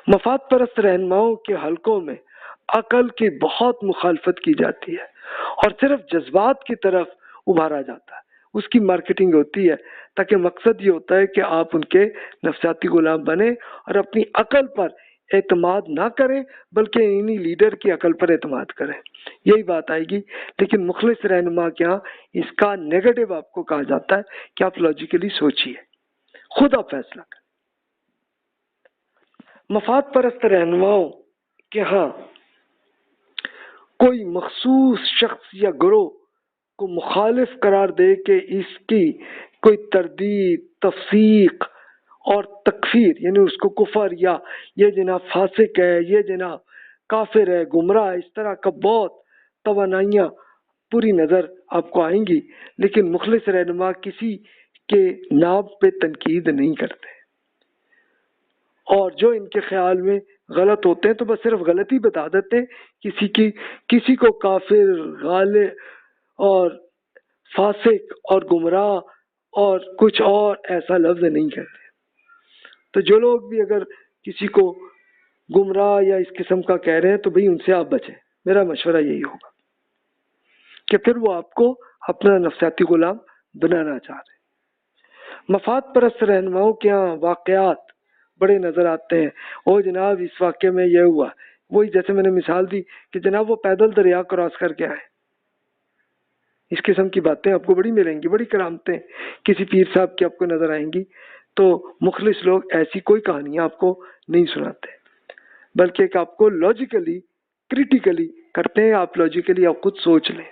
مفاد پرست رہنماؤں کے حلقوں میں عقل کی بہت مخالفت کی جاتی ہے اور صرف جذبات کی طرف ابھارا جاتا ہے، اس کی مارکیٹنگ ہوتی ہے، تاکہ مقصد یہ ہوتا ہے کہ آپ ان کے نفسیاتی غلام بنیں اور اپنی عقل پر اعتماد نہ کریں بلکہ انہی لیڈر کی عقل پر اعتماد کریں، یہی بات آئے گی۔ لیکن مخلص رہنما کے ہاں اس کا نیگیٹو آپ کو کہا جاتا ہے کہ آپ لاجیکلی سوچیے، خود آپ فیصلہ کریں۔ مفاد پرست رہنماؤں کہ ہاں کوئی مخصوص شخص یا گروہ کو مخالف قرار دے کہ اس کی کوئی تردید، تفسیق اور تکفیر، یعنی اس کو کفر یا یہ جناب فاسق ہے، یہ جناب کافر ہے، گمراہ، اس طرح کا بہت توانائیاں پوری نظر آپ کو آئیں گی، لیکن مخلص رہنما کسی کے نام پہ تنقید نہیں کرتے، اور جو ان کے خیال میں غلط ہوتے ہیں تو بس صرف غلطی بتا دیتے ہیں، کسی کو کافر، غالب اور فاسق اور گمراہ اور کچھ اور ایسا لفظ نہیں کہتے۔ تو جو لوگ بھی اگر کسی کو گمراہ یا اس قسم کا کہہ رہے ہیں تو بھئی ان سے آپ بچیں، میرا مشورہ یہی ہوگا کہ پھر وہ آپ کو اپنا نفسیاتی غلام بنانا چاہ رہے ہیں۔ مفاد پرست رہنماؤں کے ہاں واقعات بڑے نظر آتے ہیں، او جناب اس واقعے میں یہ ہوا، وہی جیسے میں نے مثال دی کہ جناب وہ پیدل دریا کراس کر کے آئے، اس قسم کی باتیں آپ کو بڑی ملیں گی، بڑی کرامتیں کسی پیر صاحب کی آپ کو نظر آئیں گی۔ تو مخلص لوگ ایسی کوئی کہانیاں آپ کو نہیں سناتے، بلکہ ایک آپ کو لاجیکلی کریٹیکلی کرتے ہیں، آپ لاجیکلی آپ خود سوچ لیں۔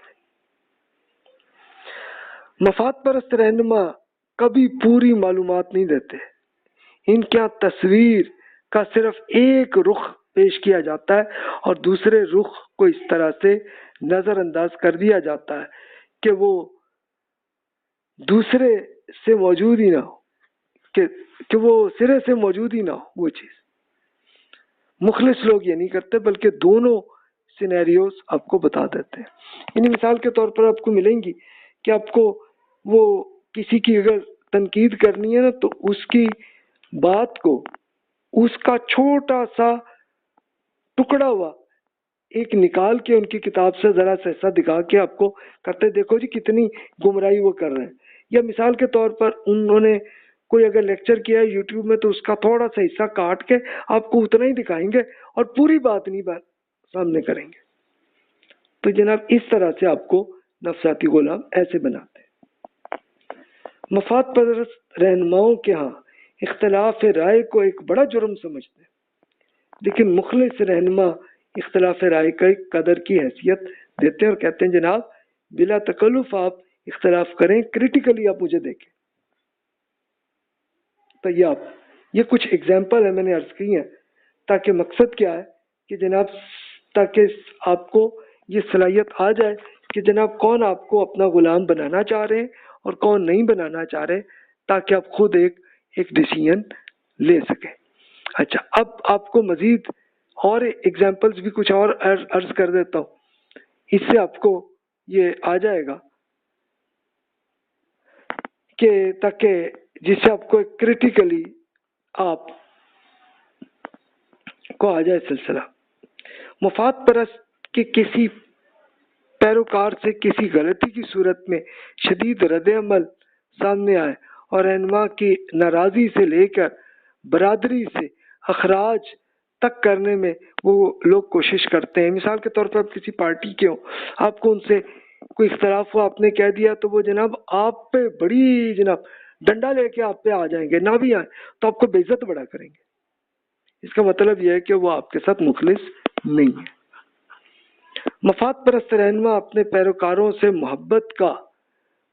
مفاد پرست رہنما کبھی پوری معلومات نہیں دیتے، ان کیا تصویر کا صرف ایک رخ پیش کیا جاتا ہے اور دوسرے رخ کو اس طرح سے نظر انداز کر دیا جاتا ہے کہ وہ دوسرے سے موجود ہی نہ ہو، کہ وہ سرے سے موجود ہی نہ ہو وہ چیز۔ مخلص لوگ یہ نہیں کرتے بلکہ دونوں سینیریوز آپ کو بتا دیتے ہیں۔ یعنی مثال کے طور پر آپ کو ملیں گی کہ آپ کو وہ کسی کی اگر تنقید کرنی ہے نا تو اس کی بات کو اس کا چھوٹا سا ٹکڑا ہوا ایک نکال کے ان کی کتاب سے ذرا سا حصہ دکھا کے آپ کو کرتے دیکھو جی کتنی گمراہی وہ کر رہے ہیں، یا مثال کے طور پر انہوں نے کوئی اگر لیکچر کیا ہے یوٹیوب میں تو اس کا تھوڑا سا حصہ کاٹ کے آپ کو اتنا ہی دکھائیں گے اور پوری بات نہیں سامنے کریں گے۔ تو جناب اس طرح سے آپ کو نفسیاتی غلام ایسے بناتے ہیں۔ مفاد پرست رہنماؤں کے ہاں اختلاف رائے کو ایک بڑا جرم سمجھتے ہیں، لیکن مخلص رہنما اختلاف رائے کا ایک قدر کی حیثیت دیتے ہیں اور کہتے ہیں جناب بلا تکلف آپ اختلاف کریں، کریٹیکلی آپ مجھے دیکھیں۔ تو یہ کچھ ایگزامپل ہے میں نے عرض کی ہیں، تاکہ مقصد کیا ہے کہ جناب تاکہ آپ کو یہ صلاحیت آ جائے کہ جناب کون آپ کو اپنا غلام بنانا چاہ رہے ہیں اور کون نہیں بنانا چاہ رہے، تاکہ آپ خود ایک ڈیسیژن لے سکیں۔ اچھا، اب آپ کو مزید اور ایگزامپلز بھی کچھ اور عرض کر دیتا ہوں، اس سے آپ کو یہ آ جائے گا کہ تاکہ جس سے آپ کو کریٹیکلی آپ کو آ جائے سلسلہ۔ مفاد پرست کے کسی پیروکار سے کسی غلطی کی صورت میں شدید رد عمل سامنے آئے اور رہنما کی ناراضی سے لے کر برادری سے اخراج تک کرنے میں وہ لوگ کوشش کرتے ہیں۔ مثال کے طور پر آپ کسی پارٹی کے ہوں، آپ کو ان سے کوئی اختلاف ہوا، آپ نے کہہ دیا تو وہ جناب آپ پہ بڑی جناب ڈنڈا لے کے آپ پہ آ جائیں گے، نہ بھی آئیں تو آپ کو بے عزت بڑا کریں گے۔ اس کا مطلب یہ ہے کہ وہ آپ کے ساتھ مخلص نہیں ہے۔ مفاد پرست رہنما اپنے پیروکاروں سے محبت کا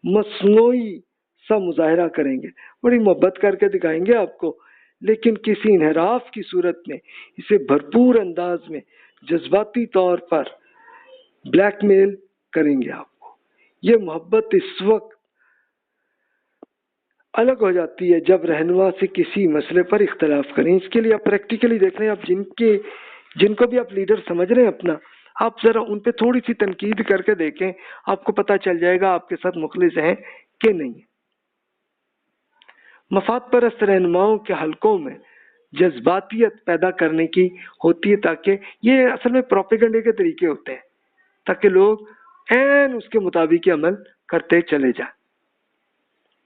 مصنوعی سا مظاہرہ کریں گے، بڑی محبت کر کے دکھائیں گے آپ کو، لیکن کسی انحراف کی صورت میں اسے بھرپور انداز میں جذباتی طور پر بلیک میل کریں گے آپ کو۔ یہ محبت اس وقت الگ ہو جاتی ہے جب رہنما سے کسی مسئلے پر اختلاف کریں۔ اس کے لیے آپ پریکٹیکلی دیکھ رہے ہیں، آپ جن کو بھی آپ لیڈر سمجھ رہے ہیں اپنا، آپ ذرا ان پہ تھوڑی سی تنقید کر کے دیکھیں، آپ کو پتہ چل جائے گا آپ کے ساتھ مخلص ہیں کہ نہیں۔ مفاد پرست رہنماؤں کے حلقوں میں جذباتیت پیدا کرنے کی ہوتی ہے، تاکہ یہ اصل میں پروپیگنڈے کے طریقے ہوتے ہیں تاکہ لوگ عین اس کے مطابق عمل کرتے چلے جائیں.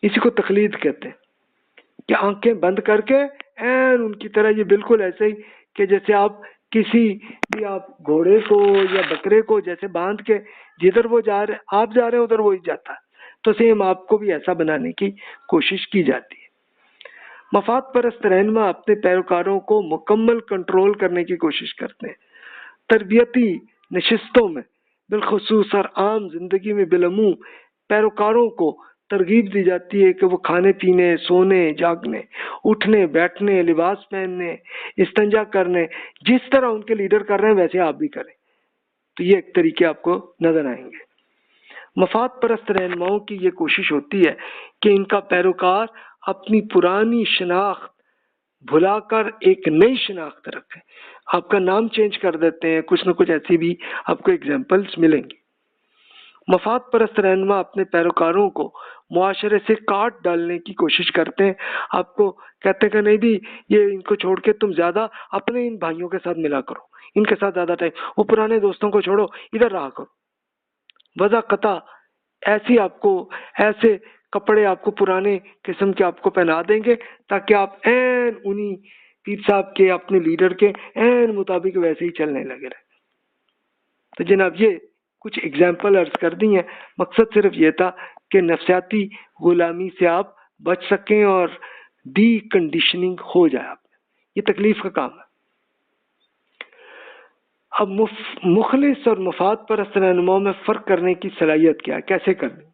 اسی کو تقلید کہتے ہیں کہ آنکھیں بند کر کے عین ان کی طرح، یہ بالکل ایسے ہی کہ جیسے آپ کسی بھی آپ گھوڑے کو یا بکرے کو جیسے باندھ کے جدھر وہ جا رہے آپ جا رہے ہیں ادھر وہی جاتا ہے، تو سیم آپ کو بھی ایسا بنانے کی کوشش کی جاتی ہے. مفاد پرست رہنما اپنے پیروکاروں کو مکمل کنٹرول کرنے کی کوشش کرتے ہیں. تربیتی نشستوں میں بالخصوص اور عام زندگی میں بالعموم پیروکاروں کو ترغیب دی جاتی ہے کہ وہ کھانے پینے، سونے، جاگنے، اٹھنے، بیٹھنے، لباس پہننے، استنجا کرنے، جس طرح ان کے لیڈر کر رہے ہیں ویسے آپ بھی کریں. تو یہ ایک طریقے آپ کو نظر آئیں گے. مفاد پرست رہنماؤں کی یہ کوشش ہوتی ہے کہ ان کا پیروکار اپنی پرانی شناخت بھلا کر ایک نئی شناخت رکھے. آپ کا نام چینج کر دیتے ہیں، کچھ نہ کچھ ایسی بھی آپ کو ایگزامپلس ملیں گی. مفاد پرست رہنما اپنے پیروکاروں کو معاشرے سے کاٹ ڈالنے کی کوشش کرتے ہیں. آپ کو کہتے ہیں کہ نہیں بھی یہ ان کو چھوڑ کے تم زیادہ اپنے ان بھائیوں کے ساتھ ملا کرو، ان کے ساتھ زیادہ ٹائم، وہ پرانے دوستوں کو چھوڑو، ادھر رہا کرو. وضع قطع ایسی آپ کو ایسے کپڑے آپ کو پرانے قسم کے آپ کو پہنا دیں گے تاکہ آپ عین انہی پیر صاحب کے اپنے لیڈر کے عین مطابق ویسے ہی چلنے لگے رہے. تو جناب یہ کچھ اگزامپل عرض کر دی ہیں. مقصد صرف یہ تھا کہ نفسیاتی غلامی سے آپ بچ سکیں اور ڈی کنڈیشننگ ہو جائے. آپ یہ تکلیف کا کام ہے. اب مخلص اور مفاد پرست رہنماؤں میں فرق کرنے کی صلاحیت کیا ہے، کیسے کرنی؟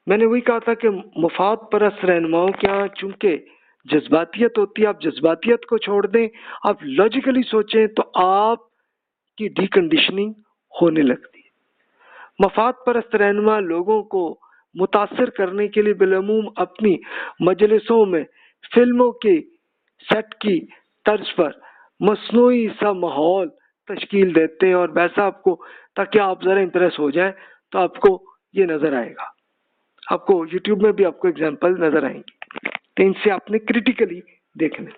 میں نے وہی کہا تھا کہ مفاد پرست رہنماؤں کے یہاں چونکہ جذباتیت ہوتی ہے، آپ جذباتیت کو چھوڑ دیں، آپ لاجیکلی سوچیں تو آپ کی ڈی کنڈیشننگ ہونے لگتی ہے. مفاد پرست رہنما لوگوں کو متاثر کرنے کے لیے بالعموم اپنی مجلسوں میں فلموں کے سیٹ کی طرز پر مصنوعی سا ماحول تشکیل دیتے ہیں، اور ویسا آپ کو تاکہ آپ ذرا امپریس ہو جائیں تو آپ کو یہ نظر آئے گا. آپ کو یوٹیوب میں بھی آپ کو ایگزامپل نظر آئیں گی، تو ان سے آپ نے کریٹیکلی دیکھنا.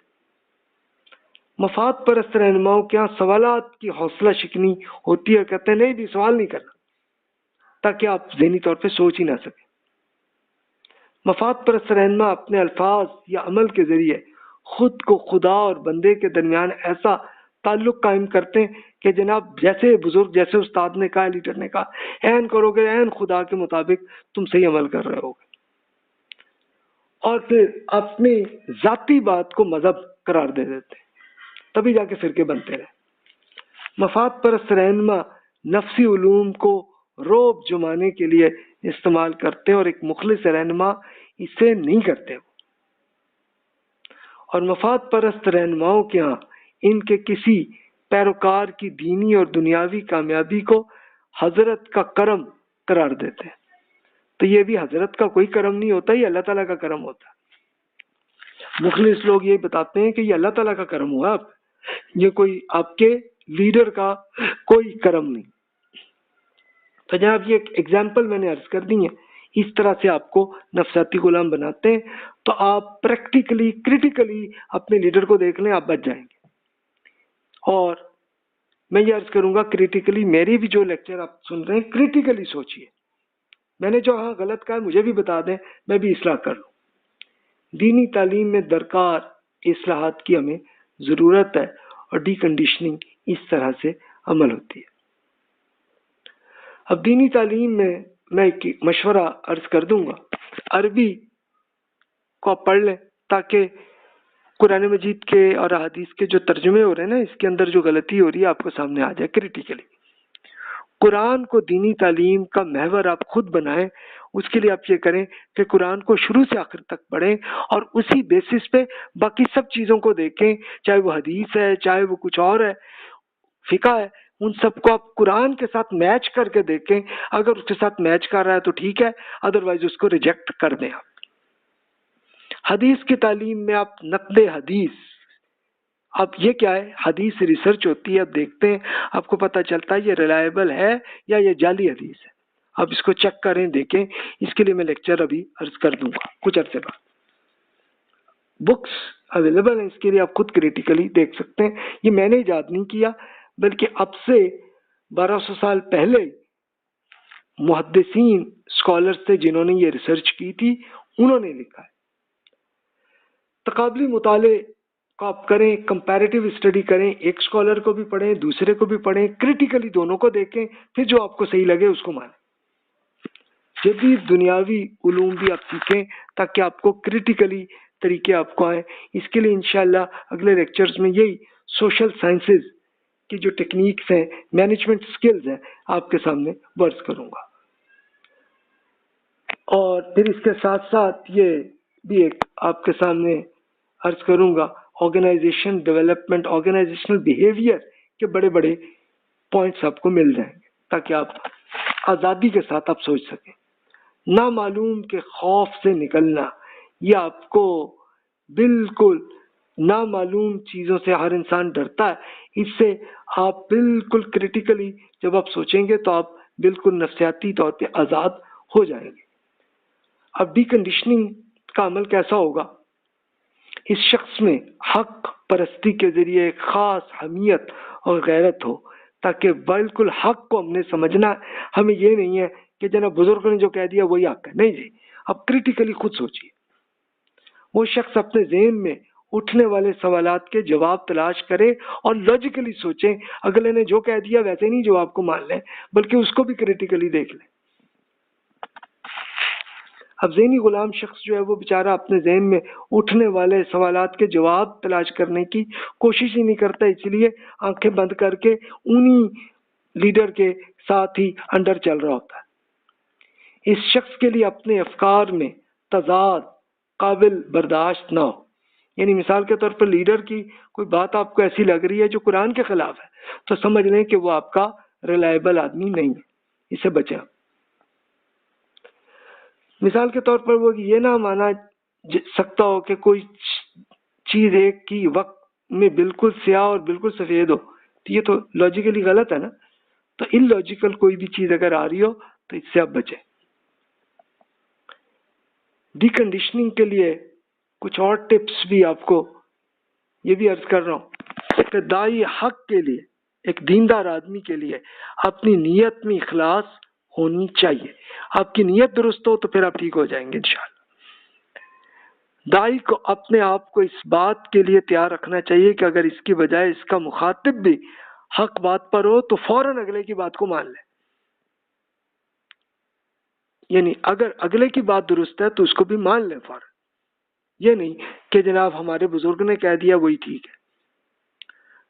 مفاد پرست رہنماؤں کے یہاں سوالات کی حوصلہ شکنی ہوتی ہے. کہتے ہیں نہیں بھی سوال نہیں کرنا تاکہ آپ ذہنی طور پہ سوچ ہی نہ سکیں. مفاد پرست رہنما اپنے الفاظ یا عمل کے ذریعے خود کو خدا اور بندے کے درمیان ایسا تعلق قائم کرتے ہیں کہ جناب جیسے بزرگ، جیسے استاد نے کہا، لیڈر نے کہا، عین کرو گے، عین خدا کے مطابق تم صحیح عمل کر رہے ہوگے. اور پھر اپنی ذاتی بات کو مذہب قرار دے دیتے ہیں، تبھی جا کے فرقے بنتے رہے. مفاد پرست رہنما نفسی علوم کو روب جمانے کے لیے استعمال کرتے ہیں، اور ایک مخلص رہنما اسے نہیں کرتے. اور مفاد پرست رہنماؤں کے ہاں ان کے کسی پیروکار کی دینی اور دنیاوی کامیابی کو حضرت کا کرم قرار دیتے ہیں. تو یہ بھی حضرت کا کوئی کرم نہیں ہوتا، یہ اللہ تعالیٰ کا کرم ہوتا ہے. مخلص لوگ یہ بتاتے ہیں کہ یہ اللہ تعالیٰ کا کرم ہوا، یہ کوئی آپ کے لیڈر کا کوئی کرم نہیں. تو جناب یہ ایک ایگزامپل میں نے عرض کر دی ہے. اس طرح سے آپ کو نفسیاتی غلام بناتے ہیں تو آپ پریکٹیکلی کریٹیکلی اپنے لیڈر کو دیکھ لیں، آپ بچ جائیں گے. اور میں یہ عرض کروں گا کریٹیکلی، میری بھی جو لیکچر آپ سن رہے ہیں کریٹیکلی سوچئے. میں نے جو ہاں غلط کہا ہے مجھے بھی بتا دیں، میں بھی اصلاح کر لوں. دینی تعلیم میں درکار اصلاحات کی ہمیں ضرورت ہے، اور ڈی کنڈیشننگ اس طرح سے عمل ہوتی ہے. اب دینی تعلیم میں ایک مشورہ عرض کر دوں گا. عربی کو آپ پڑھ لیں تاکہ قرآن مجید کے اور احادیث کے جو ترجمے ہو رہے ہیں نا، اس کے اندر جو غلطی ہو رہی ہے آپ کو سامنے آ جائے کریٹیکلی. قرآن کو دینی تعلیم کا محور آپ خود بنائیں. اس کے لیے آپ یہ کریں کہ قرآن کو شروع سے آخر تک پڑھیں، اور اسی بیسس پہ باقی سب چیزوں کو دیکھیں، چاہے وہ حدیث ہے، چاہے وہ کچھ اور ہے، فقہ ہے، ان سب کو آپ قرآن کے ساتھ میچ کر کے دیکھیں. اگر اس کے ساتھ میچ کر رہا ہے تو ٹھیک ہے، ادروائز اس کو ریجیکٹ کر دیں. آپ حدیث کی تعلیم میں آپ نقد حدیث، اب یہ کیا ہے، حدیث ریسرچ ہوتی ہے. اب دیکھتے ہیں، آپ کو پتہ چلتا ہے یہ ریلائبل ہے یا یہ جعلی حدیث ہے. اب اس کو چیک کریں، دیکھیں. اس کے لیے میں لیکچر ابھی عرض کر دوں گا کچھ عرصے بعد. بکس اویلیبل ہیں، اس کے لیے آپ خود کریٹیکلی دیکھ سکتے ہیں. یہ میں نے ایجاد نہیں کیا، بلکہ اب سے 1200 سال پہلے محدثین اسکالرس تھے جنہوں نے یہ ریسرچ کی تھی، انہوں نے لکھا ہے. تقابلی مطالعے کو آپ کریں، کمپیریٹیو اسٹڈی کریں، ایک اسکالر کو بھی پڑھیں، دوسرے کو بھی پڑھیں، کریٹیکلی دونوں کو دیکھیں، پھر جو آپ کو صحیح لگے اس کو مانیں. جدید دنیاوی علوم بھی آپ سیکھیں تاکہ آپ کو کریٹیکلی طریقے آپ کو آئیں. اس کے لیے انشاءاللہ اگلے لیکچرز میں یہی سوشل سائنسز کی جو ٹیکنیکس ہیں، مینجمنٹ سکلز ہیں، آپ کے سامنے ورز کروں گا. اور پھر اس کے ساتھ ساتھ یہ بھی ایک آپ کے سامنے عرض کروں گا، آرگنائزیشن ڈیولپمنٹ، آرگنائزیشنل بیہیویئر کے بڑے بڑے پوائنٹس آپ کو مل جائیں گے تاکہ آپ آزادی کے ساتھ آپ سوچ سکیں. نامعلوم کے خوف سے نکلنا، یہ آپ کو بالکل نامعلوم چیزوں سے ہر انسان ڈرتا ہے، اس سے آپ بالکل کریٹیکلی جب آپ سوچیں گے تو آپ بالکل نفسیاتی طور پہ آزاد ہو جائیں گے. اب ڈی کنڈیشننگ کا عمل کیسا ہوگا؟ اس شخص میں حق پرستی کے ذریعے ایک خاص حمیت اور غیرت ہو، تاکہ بالکل حق کو ہم نے سمجھنا ہے. ہمیں یہ نہیں ہے کہ جناب بزرگوں نے جو کہہ دیا وہی حق ہے، نہیں جی. اب کریٹیکلی خود سوچیے. وہ شخص اپنے ذہن میں اٹھنے والے سوالات کے جواب تلاش کرے اور لاجیکلی سوچیں. اگلے نے جو کہہ دیا ویسے نہیں جواب کو مان لیں، بلکہ اس کو بھی کریٹیکلی دیکھ لیں. اب ذہنی غلام شخص جو ہے وہ بیچارہ اپنے ذہن میں اٹھنے والے سوالات کے جواب تلاش کرنے کی کوشش ہی نہیں کرتا، اس لیے آنکھیں بند کر کے انہی لیڈر کے ساتھ ہی انڈر چل رہا ہوتا ہے. اس شخص کے لیے اپنے افکار میں تضاد قابل برداشت نہ ہو. یعنی مثال کے طور پر لیڈر کی کوئی بات آپ کو ایسی لگ رہی ہے جو قرآن کے خلاف ہے، تو سمجھ لیں کہ وہ آپ کا ریلائبل آدمی نہیں ہے، اسے بچیں. مثال کے طور پر وہ یہ نہ مانا سکتا ہو کہ کوئی چیز ایک کی وقت میں بالکل سیاہ اور بالکل سفید ہو، تو یہ تو لاجیکلی غلط ہے نا. تو ان لاجیکل کوئی بھی چیز اگر آ رہی ہو تو اس سے آپ بچیں. ڈی کنڈیشننگ کے لیے کچھ اور ٹپس بھی آپ کو یہ بھی عرض کر رہا ہوں کہ داعی حق کے لیے، ایک دیندار آدمی کے لیے اپنی نیت میں اخلاص ہونی چاہیے. آپ کی نیت درست ہو تو پھر آپ ٹھیک ہو جائیں گے انشاءاللہ. داعی کو اپنے آپ کو اس بات کے لیے تیار رکھنا چاہیے کہ اگر اس کی بجائے اس کا مخاطب بھی حق بات پر ہو تو فوراً اگلے کی بات کو مان لے. یعنی اگر اگلے کی بات درست ہے تو اس کو بھی مان لیں فوراً. یہ نہیں کہ جناب ہمارے بزرگ نے کہہ دیا وہی ٹھیک ہے.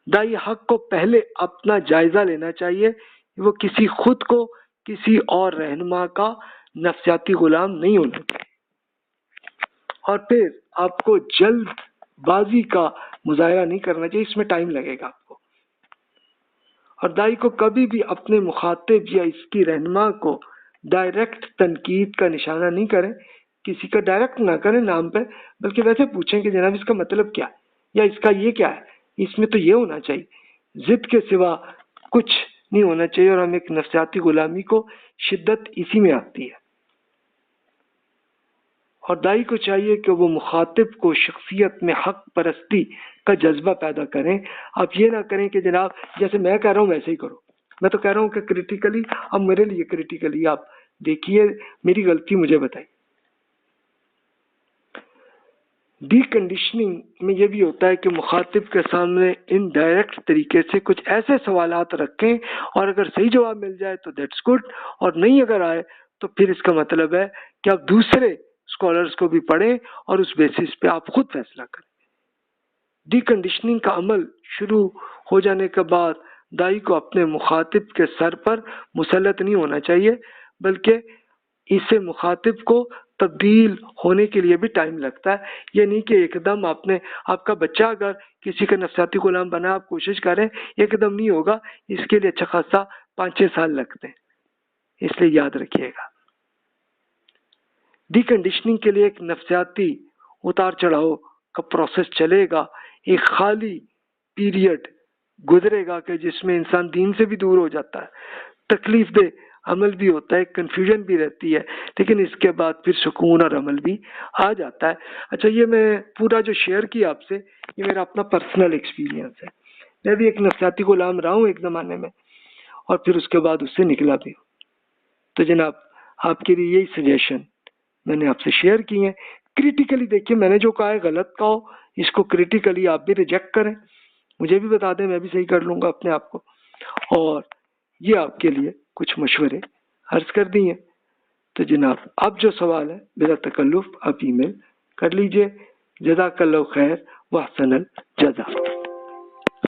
داعی حق کو پہلے اپنا جائزہ لینا چاہیے، وہ کسی خود کو کسی اور رہنما کا نفسیاتی غلام نہیں ہونا چاہیے. اور پھر آپ کو جلد بازی کا مظاہرہ نہیں کرنا چاہیے، اس میں ٹائم لگے گا آپ کو. اور داعی کو کبھی بھی اپنے مخاطب یا اس کی رہنما کو ڈائریکٹ تنقید کا نشانہ نہیں کریں. کسی کا ڈائریکٹ نہ کریں نام پہ، بلکہ ویسے پوچھیں کہ جناب اس کا مطلب کیا ہے، یا اس کا یہ کیا ہے، اس میں تو یہ ہونا چاہیے. ضد کے سوا کچھ نہیں ہونا چاہیے. اور ہم ایک نفسیاتی غلامی کو شدت اسی میں آتی ہے. اور داعی کو چاہیے کہ وہ مخاطب کو شخصیت میں حق پرستی کا جذبہ پیدا کریں. آپ یہ نہ کریں کہ جناب جیسے میں کہہ رہا ہوں ویسے ہی کرو. میں تو کہہ رہا ہوں کہ کریٹیکلی، اب میرے لیے کریٹیکلی آپ دیکھیے، میری غلطی مجھے بتائیے. ڈی کنڈیشننگ میں یہ بھی ہوتا ہے کہ مخاطب کے سامنے ان ڈائریکٹ طریقے سے کچھ ایسے سوالات رکھیں، اور اگر صحیح جواب مل جائے تو دیٹس گڈ، اور نہیں اگر آئے تو پھر اس کا مطلب ہے کہ آپ دوسرے اسکالرس کو بھی پڑھیں اور اس بیسس پہ آپ خود فیصلہ کریں. ڈی کنڈیشننگ کا عمل شروع ہو جانے کے بعد داعی کو اپنے مخاطب کے سر پر مسلط نہیں ہونا چاہیے، بلکہ اسے مخاطب کو تبدیل ہونے کے لیے بھی ٹائم لگتا ہے. یہ نہیں کہ ایک دم آپ کا بچہ اگر کسی کا نفسیاتی غلام بنا آپ کوشش کریں، ایک دم نہیں ہوگا. اس کے لیے اچھا خاصا 5-6 سال لگتے ہیں، اس لیے یاد رکھیے گا. ڈی کنڈیشننگ کے لیے ایک نفسیاتی اتار چڑھاؤ کا پروسیس چلے گا. ایک خالی پیریڈ گزرے گا کہ جس میں انسان دین سے بھی دور ہو جاتا ہے، تکلیف دہ عمل بھی ہوتا ہے، کنفیوژن بھی رہتی ہے، لیکن اس کے بعد پھر سکون اور عمل بھی آ جاتا ہے۔ اچھا، یہ میں پورا جو شیئر کیا آپ سے، یہ میرا اپنا پرسنل ایکسپیرینس ہے۔ میں بھی ایک نفسیاتی غلام رہا ہوں ایک زمانے میں، اور پھر اس کے بعد اس سے نکلا بھی ہوں۔ تو جناب آپ کے لیے یہی سجیشن میں نے آپ سے شیئر کی ہیں۔ کریٹیکلی دیکھیے، میں نے جو کہا ہے غلط کہا ہو، اس کو کریٹیکلی آپ بھی ریجیکٹ کریں، مجھے بھی بتا دیں، میں بھی صحیح کر لوں گا اپنے آپ کو۔ اور یہ آپ کے لیے کچھ مشورے عرض کر دی ہیں۔ تو جناب اب جو سوال ہے بلا تکلف آپ ای میل کر لیجئے۔ جزاک اللہ خیر واحسن الجزا۔